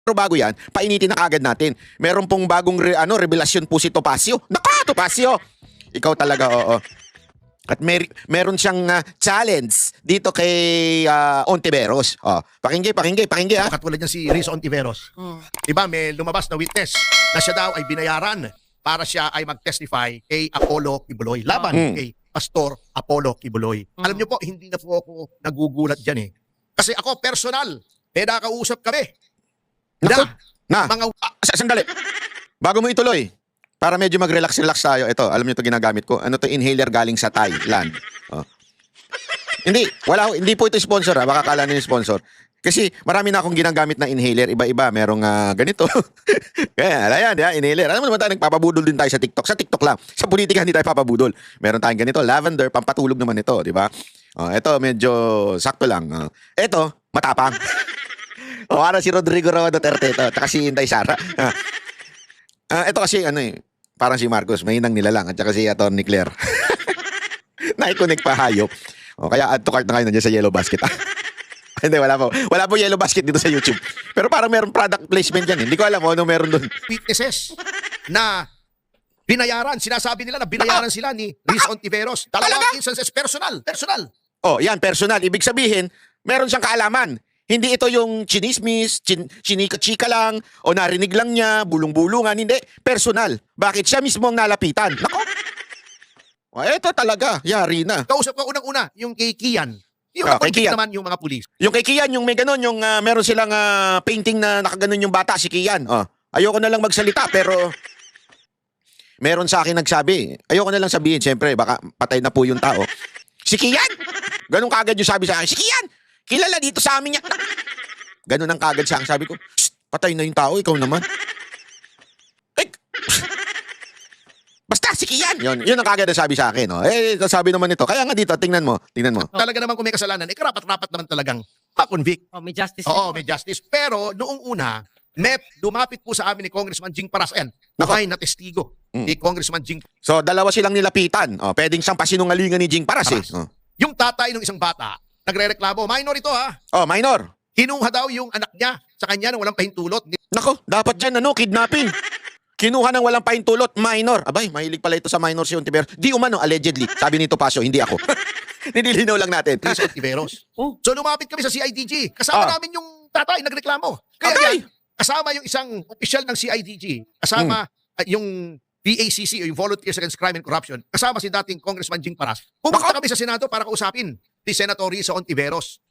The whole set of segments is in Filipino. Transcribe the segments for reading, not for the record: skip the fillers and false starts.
Pero bago yan, painitin na kagad natin. Meron pong bagong revelasyon po si Topacio. Naka, Topacio! Ikaw talaga, oo. At meron siyang challenge dito kay Ontiveros. Oh, pakinggan ha. Katulad niyan si Riz Ontiveros. Diba, may lumabas na witness na siya daw ay binayaran para siya ay mag-testify kay Apollo Kibuloy. Laban kay Pastor Apollo Kibuloy. Alam niyo po, hindi na po ako nagugulat dyan eh. Kasi ako, personal, nakausap kami. Sandali. Bago mo ituloy, para medyo mag-relax-relax tayo. Ito, alam niyo ito ginagamit ko. Ano to, inhaler galing sa Thailand. Oh. Hindi po ito sponsor ha. Baka kala nyo yung sponsor. Kasi marami na akong ginagamit na inhaler. Iba-iba. Merong ganito. Kaya, ayan, inhaler. Alam mo naman tayo, nagpapabudol din tayo sa TikTok. Sa TikTok lang. Sa politika, hindi tayo papabudol. Meron tayong ganito. Lavender, pampatulog naman ito. Di ba? Oh, ito, medyo sakto lang. Ito, matapang. O, ano si Rodrigo Roa Duterte ito. Tsaka si Inday Sara. Ito kasi, parang si Marcos, may inang nila lang. At saka si Atty. Claire. Naikonek pa hayop. O, kaya add to cart na kayo nandiyan sa yellow basket. Hindi, wala po. Wala po yellow basket dito sa YouTube. Pero parang meron product placement yan. Hindi ko alam kung ano meron doon. Witnesses na binayaran. Sinasabi nila na binayaran sila ni Riz Ontiveros. Dalawang instances, personal. Oh, yan, personal. Ibig sabihin, meron siyang kaalaman. Hindi ito yung chinismis, chinika-chika lang, o narinig lang niya, bulong-bulungan. Hindi, personal. Bakit siya mismo ang nalapitan? Nako. O, eto talaga, yari na. Kausap ko unang-una, yung kay Kian. Yung kay Kian naman yung mga pulis. Yung kay Kian, yung may ganun, yung meron silang painting na nakaganon yung bata, si Kian. Oh, ayoko na lang magsalita, pero meron sa akin nagsabi. Ayoko na lang sabihin, siyempre, baka patay na po yung tao. Si Kian! Ganun kagad yung sabi sa akin, si Kian! Kilala dito sa amin yan. Ganun ang kagad sa akin. Sabi ko, patay na yung tao, ikaw naman. Basta, si Kian. Yun ang kagad na sabi sa akin. Oh. Sabi naman ito. Kaya nga dito, tingnan mo. Talaga naman kung may kasalanan, karapat-rapat naman talagang ma-convict. Oh, may justice. Oo, may justice. Pero noong una, lumapit po sa amin ni Congressman Jing Parasen. Nakay na testigo ni Congressman Jing. So, dalawa silang nilapitan. Oh, pwedeng siyang pasinungalingan ni Jing Paras. Oh. Yung tatay ng isang bata, nagre-reklamo, minor ito ha. Oh, minor. Kinuha daw yung anak niya sa kanya nang walang pahintulot. Nako, dapat dyan, kidnapping. Kinuha ng walang pahintulot, minor. Abay, mahilig pala ito sa minor si Ontiveros. Di umano, allegedly. Sabi ni Topacio, hindi ako. Nililinaw lang natin. Riz Ontiveros. Oh. So lumapit kami sa CIDG. Kasama namin yung tatay, nagreklamo. Kaya yan, kasama yung isang opisyal ng CIDG. Kasama yung VACC o yung Volunteers Against Crime and Corruption. Kasama si dating Congressman Jing Paras. Pumunta kami sa Senado para kausapin si Senator Riz Ontiveros.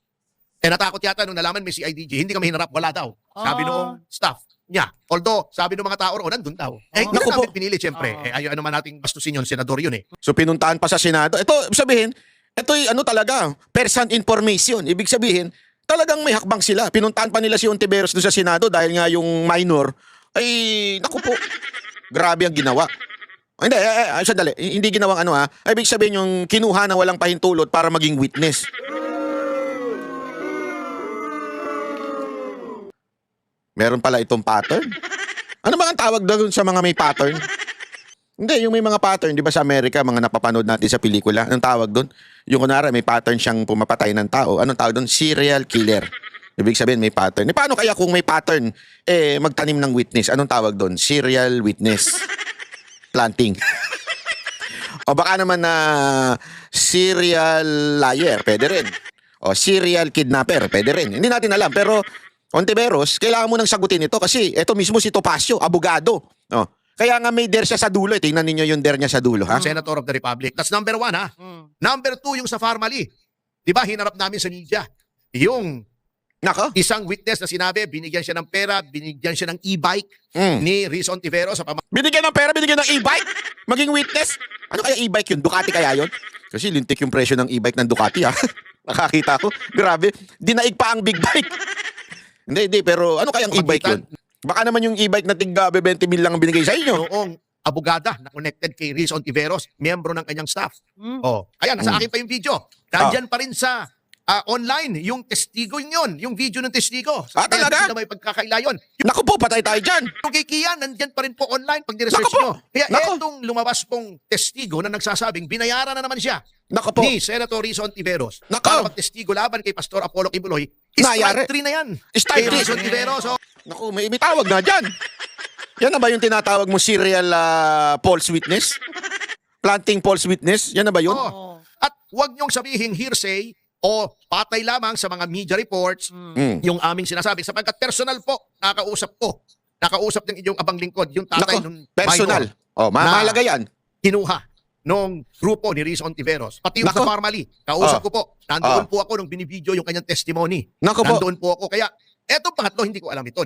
Natakot yata nung nalaman may CIDG. Hindi kami hinarap, wala daw. Sabi noong staff niya. Although, sabi ng mga tao, nandun daw. Hindi namin pinili, siyempre. Ayaw naman nating bastusin yun, senador yun eh. So, pinuntahan pa sa Senado. Ito, sabihin, ito'y talaga, first-hand information. Ibig sabihin, talagang may hakbang sila. Pinuntahan pa nila si Ontiveros doon sa Senado dahil nga yung minor, ay, naku po, grabe ang ginawa. Hindi, sandali, hindi ginawang ibig sabihin yung kinuha na walang pahintulot para maging witness. Meron pala itong pattern. Ano ba ang tawag doon sa mga may pattern? Hindi, yung may mga pattern, di ba sa Amerika, mga napapanood natin sa pelikula, anong tawag doon? Yung kunwari, may pattern siyang pumapatay ng tao. Anong tawag doon? Serial killer. Ibig sabihin, may pattern. Paano kaya kung may pattern, magtanim ng witness? Anong tawag doon? Serial witness. Planting. O baka naman na serial liar, pwede rin. O serial kidnapper, pwede rin. Hindi natin alam, pero Ontiveros, kailangan mo nang sagutin ito kasi ito mismo si Topacio, abogado. Oh. Kaya nga may dare siya sa dulo. Tingnan ninyo yung dare niya sa dulo, ha? Senator of the Republic. That's number 1, ha? Number 2, yung sa Farmally. Di ba, hinarap namin sa media. Yung isang witness na sinabi, binigyan siya ng pera, binigyan siya ng e-bike ni Riz Ontiveros. Binigyan ng pera, binigyan ng e-bike? Maging witness? Ano kaya e-bike yun? Ducati kaya yun? Kasi lintik yung presyo ng e-bike ng Ducati, ha? Nakakita ko. Grabe. Dinaig pa ang big bike. Hindi, pero ano kayang e-bike yun? Baka naman yung e-bike na tigga 20 mil lang ang binigay sa inyo. Noong abogada na connected kay Riz Ontiveros, miyembro ng kanyang staff. Kaya nasa akin pa yung video. Nandyan pa rin sa online yung testigo yun, yung video ng testigo. Talaga? Hindi na may pagkakaila yun. Naku po, patay tayo dyan. Yung kay Kian, nandyan pa rin po online pag ni-research nyo. Kaya etong lumabas pong testigo na nagsasabing binayaran na naman siya ni Senator Riz Ontiveros para magtestigo laban kay Pastor Apollo Kibuloy. Nayari. Strike 3 na yan. Strike three. Rizon Tiveros. So, Naku, may tawag na dyan. Yan na ba yung tinatawag mo serial false witness? Planting false witness? Yan na ba yun? oh. At huwag niyong sabihin hearsay o patay lamang sa mga media reports yung aming sinasabi. Sapagkat personal po, nakausap ng inyong abang lingkod, yung tatay Nako, ng personal. minor Mahalaga yan. kinuha nung grupo ni Rizon Tiveros. Pati yung Nako. sa Parmali, kausap ko po. Nandoon po ako nung binibideo yung kanyang testimony. Nako po. Nandoon po ako. Kaya, etong pangatlo, hindi ko alam ito.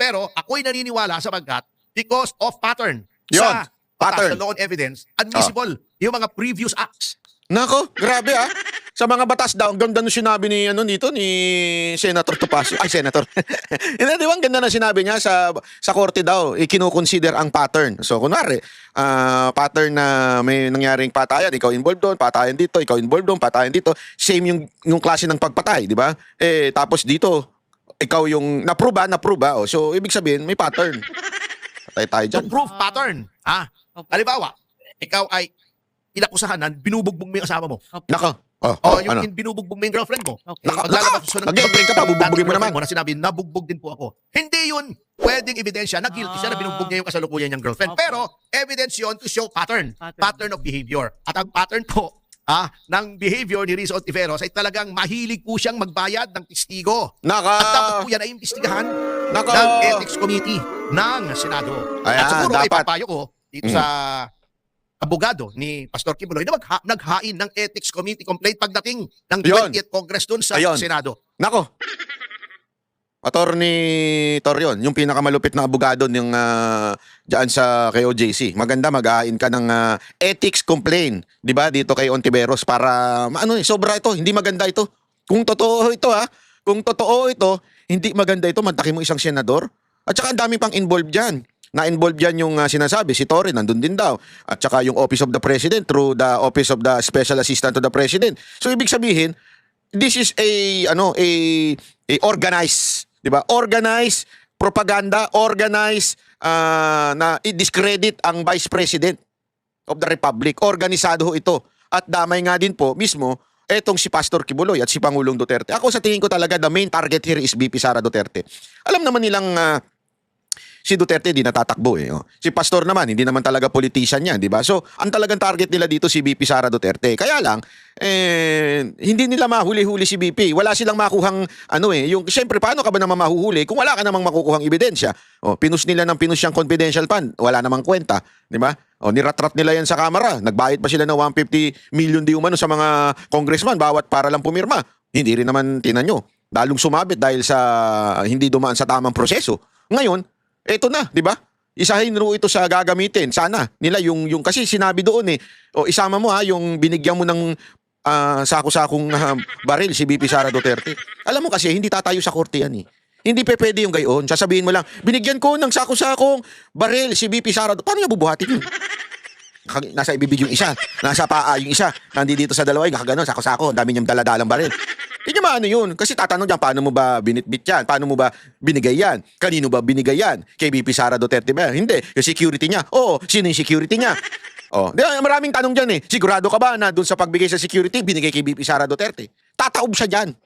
Pero ako'y naniniwala sapagkat because of pattern. Yun, Sa pattern. Sa law and evidence, admissible yung mga previous acts. Nako, grabe Sa mga batas daw, ang ganda nung sinabi ni ni Senator Topacio. Ay, Senator. Hindi, di ba ang ganda na sinabi niya sa korte daw, ikinukonsider ang pattern. So, kunwari, pattern na may nangyaring patayan, ikaw involved doon, patayan dito, ikaw involved doon, patayan dito. Same yung klase ng pagpatay, di ba? Tapos dito, ikaw yung naprove. Oh. So, ibig sabihin, may pattern. Patay tayo dyan. To prove pattern. Halimbawa, ikaw ay inakusahanan, binubugbog mo yung asawa mo. Nako. O yung Ano? binubugbog mo yung girlfriend mo. Okay. Paglalabas mo ng Mag-girlfriend ka pa, bubugbugin mo naman. na sinabi, nabugbog din po ako. Hindi yun pwedeng ebidensya na guilty siya na binugbog niya yung kasalukuyan niyang girlfriend. Okay. Pero evidence yun to show pattern. Pattern. Pattern of behavior. At ang pattern po ng behavior ni Rizon Tiveros ay talagang mahilig po siyang magbayad ng testigo. At dapat po yan ay imbestigahan Nako. ng Ethics Committee ng Senado. Ayan, At siguro ay dapat. papayo ko dito sa abogado ni Pastor Kibuloy na naghain ng Ethics Committee complaint pagdating ng Yun. 20th Congress dun sa Ayun. Senado. Nako. Attorney Torion, yung pinakamalupit na abogado ng diyan sa kay OJC. Maganda mag-ain ka ng ethics complaint, 'di ba? Dito kay Ontiveros para sobra ito, hindi maganda ito. Kung totoo ito kung totoo ito, hindi maganda ito, mantakin mo isang senador. At saka ang dami pang involved diyan. Na-involved yan yung sinasabi, si Torre nandun din daw. At saka yung Office of the President through the Office of the Special Assistant to the President. So ibig sabihin, this is a organized, 'di ba? Organized propaganda, organized na i-discredit ang Vice President of the Republic. Organisado ho ito. At damay nga din po mismo etong si Pastor Kibuloy at si Pangulong Duterte. Ako sa tingin ko talaga the main target here is VP Sara Duterte. Alam naman nilang si Duterte di natatakbo Si Pastor naman, hindi naman talaga politician yan, di ba? So, ang talagang target nila dito si VP Sara Duterte. Kaya lang, hindi nila mahuli-huli si VP. Wala silang makuhang, siyempre, paano ka ba naman mahuhuli kung wala ka namang makukuhang ebidensya? Pinus nila ng pinus yung confidential fund, wala namang kwenta, di ba? Niratrat nila yan sa kamera. Nagbayad pa sila ng 150 million di umano sa mga congressman bawat para lang pumirma. Hindi rin naman tinan nyo. Lalong sumabit dahil sa hindi dumaan sa tamang proseso. Ngayon, eto na, di ba? Isahin ro ito sa gagamitin. Sana nila yung kasi sinabi doon isama mo yung binigyan mo ng sako-sakong baril si VP Sara Duterte. Alam mo kasi hindi tatayo sa korte yan Hindi pwede yung gayon. Sasabihin mo lang, binigyan ko ng sako-sakong baril si VP Sara. Paano niya bubuhatin yun? Nasa ibibig yung isa, nasa paa yung isa, nandito sa dalawa, gano'n, sako-sako, dami niyang daladalang baril. Hindi niya maano yun. Kasi tatanong dyan, paano mo ba binitbit yan? Paano mo ba binigay yan? Kanino ba binigay yan? Kay VP Sara Duterte ba? Hindi. Yung security niya. Oo, sino yung security niya? Di ba, maraming tanong dyan Sigurado ka ba na dun sa pagbigay sa security, binigay kay VP Sara Duterte? Tataob siya dyan.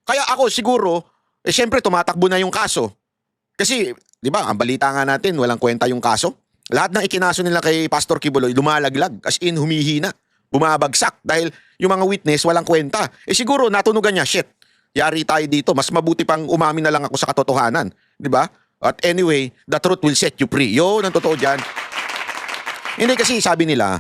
Kaya ako siguro, siyempre tumatakbo na yung kaso. Kasi, di ba, ang balita nga natin, walang kwenta yung kaso. Lahat ng ikinaso nila kay Pastor Kibuloy, lumalaglag. As in, humihina. Bumabagsak. Dahil yung mga witness, walang kwenta. Siguro, natunugan niya, shit, yari tayo dito. Mas mabuti pang umamin na lang ako sa katotohanan. Di ba? At anyway, the truth will set you free. Yun, ang totoo dyan. Hindi kasi sabi nila,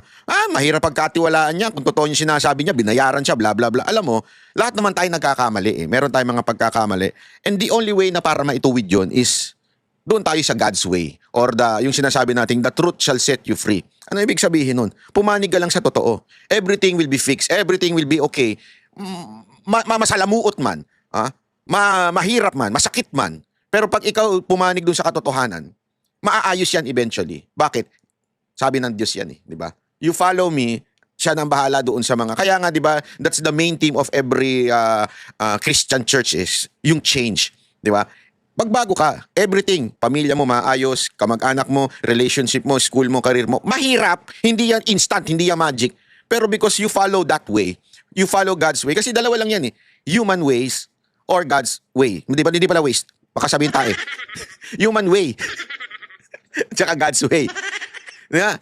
mahirap pagkatiwalaan niya. Kung totoo yung sinasabi niya, binayaran siya, bla bla bla. Alam mo, lahat naman tayo nagkakamali Meron tayong mga pagkakamali. And the only way na para maituwid yun is doon tayo sa God's way. Or yung sinasabi natin, the truth shall set you free. Ano ibig sabihin nun? Pumanig ka lang sa totoo. Everything will be fixed. Everything will be okay. Masalamuot man. Mahirap man. Masakit man. Pero pag ikaw pumanig doon sa katotohanan, maaayos yan eventually. Bakit? Sabi ng Diyos yan di ba? You follow me, siya nang bahala doon sa mga. Kaya nga, di ba, that's the main theme of every Christian church is yung change. Di ba? Pagbago ka, everything, pamilya mo maayos, kamag-anak mo, relationship mo, school mo, career mo, mahirap. Hindi yan instant, hindi yan magic. Pero because you follow that way, you follow God's way. Kasi dalawa lang yan Human ways or God's way. Hindi pala waste. Baka sabihin tayo. Human way. Tsaka God's way.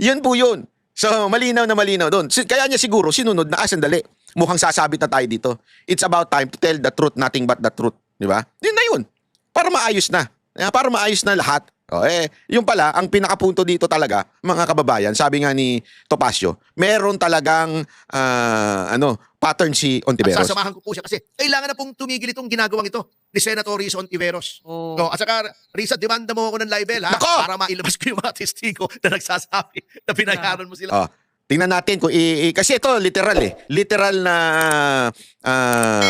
Yun po yun. So, malinaw na malinaw doon. Kaya niya siguro sinunod na, sandali. Mukhang sasabit na tayo dito. It's about time to tell the truth, nothing but the truth. Di ba? Yun na yun. Para maayos na. Para maayos na lahat. Yung pala, ang pinakapunto dito talaga, mga kababayan, sabi nga ni Topacio, meron talagang pattern si Ontiveros. Sasamahan ko po siya kasi kailangan na pong tumigil itong ginagawang ito ni Senator Risa Ontiveros. At saka, Risa, demanda mo ako ng libel, ha? Nako! Para mailabas ko yung mga testigo na nagsasabi na pinayaran mo sila. Tingnan natin kung kasi ito literal literal na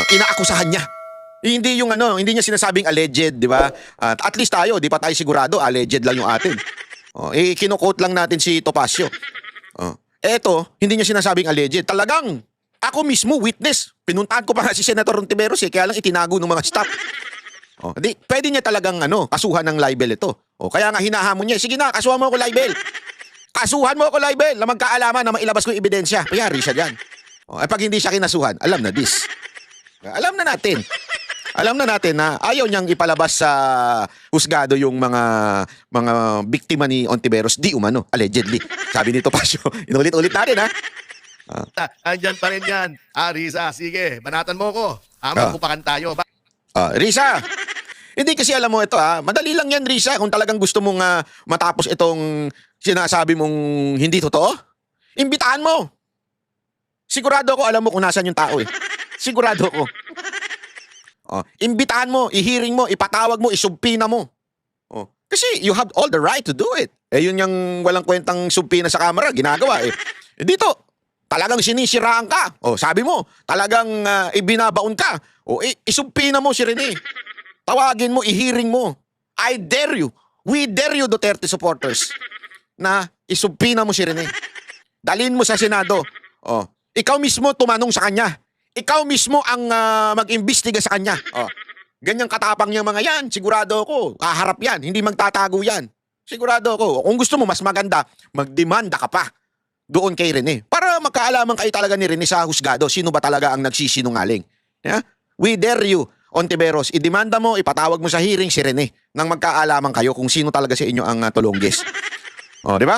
inaakusahan niya. Hindi yung hindi niya sinasabing alleged, di ba? At least tayo, di pa tayo sigurado, alleged lang yung atin. Kino-quote lang natin si Topacio. Eto, hindi niya sinasabing alleged. Talagang ako mismo witness. Pinuntahan ko pa nga si Senator Ontiveros kaya lang itinago ng mga staff. Pwede niya talagang kasuhan ng libel ito. Kaya nga hinahamon niya, sige na, kasuhan mo ako libel. Kasuhan mo ako libel na magkaalaman na mailabas ko yung ebidensya. Payari siya dyan. Pag hindi siya kinasuhan, alam na this. Alam na natin. Alam na natin na ayaw niyang ipalabas sa husgado yung mga biktima ni Ontiveros di umano, allegedly. Sabi ni Topacio. Inulit-ulit natin, ha? Andyan pa rin yan. Risa, sige, banatan mo ko. Magpupakan tayo. Risa, hindi kasi alam mo ito, madali lang yan, Risa, kung talagang gusto mong matapos itong sinasabi mong hindi totoo. Imbitahan mo. Sigurado ko, alam mo kung nasan yung tao, Sigurado ko. Imbitahan mo, i-hearing mo, ipatawag mo, isumpina mo. Kasi you have all the right to do it. Yun yung walang kwentang sumpina sa kamera, ginagawa dito, talagang sinisiraan ka. Sabi mo, talagang ibinabaon ka. Isumpina mo si Rene. Tawagin mo, i-hearing mo. I dare you. We dare you, Duterte supporters, na isumpina mo si Rene. Dalhin mo sa Senado. Ikaw mismo tumanong sa kanya. Ikaw mismo ang mag-imbestiga sa kanya. Ganyang katapang niyang mga yan, sigurado ako, haharap yan, hindi magtatago yan. Sigurado ako. Kung gusto mo, mas maganda, magdemanda ka pa doon kay Rene. Para magkaalaman kayo talaga ni Rene sa husgado, sino ba talaga ang nagsisinungaling. We dare you, Ontiveros, idemanda mo, ipatawag mo sa hearing si Rene nang magkaalaman kayo kung sino talaga sa inyo ang tulongges. Di ba?